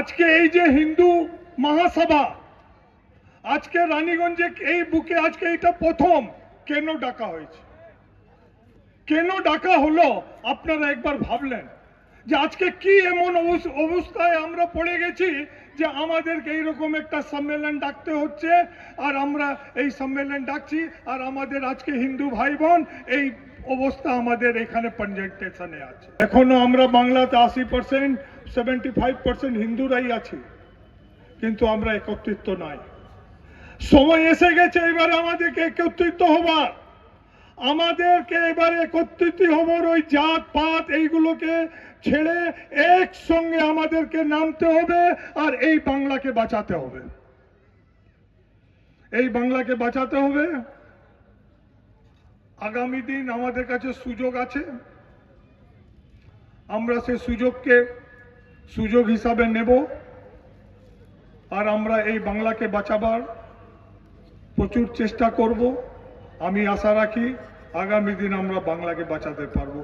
আজকে এই যে হিন্দু মহাসভা আজকে রানীগঞ্জে এই বুকে আজকে এটা প্রথম কেন ডাকা হয়েছে, কেন ডাকা হলো আপনারা একবার ভাবলেন যে আজকে কি এমন অবস্থায় আমরা পড়ে গেছি যে আমাদেরকে এইরকম একটা সম্মেলন ডাকতে হচ্ছে, আর আমরা এই সম্মেলন ডাকছি আর আমাদের আজকে হিন্দু ভাই বোন এই অবস্থা আমাদের এখানে প্রেজেন্টেশনে আছে। এখনো আমরা বাংলাতে 80%, 75% হিন্দুরাই আছি, কিন্তু আমরা একত্রিত নাই। সময় এসে গেছে এবারে আমাদেরকে একত্রিত হবার, আমাদেরকে এবারে একত্রিত হবার ওই জাত পাত এইগুলোকে ছেড়ে একসঙ্গে আমাদেরকে নামতে হবে আর এই বাংলাকে বাঁচাতে হবে। এই বাংলাকে বাঁচাতে হবে। আগামী দিন আমাদের কাছে সুযোগ আছে, আমরা সেই সুযোগকে সুযোগ হিসাবে নেব আর আমরা এই বাংলাকে বাঁচাবার প্রচুর চেষ্টা করব। আমি আশা রাখি আগামী দিন আমরা বাংলাকে বাঁচাতে পারবো।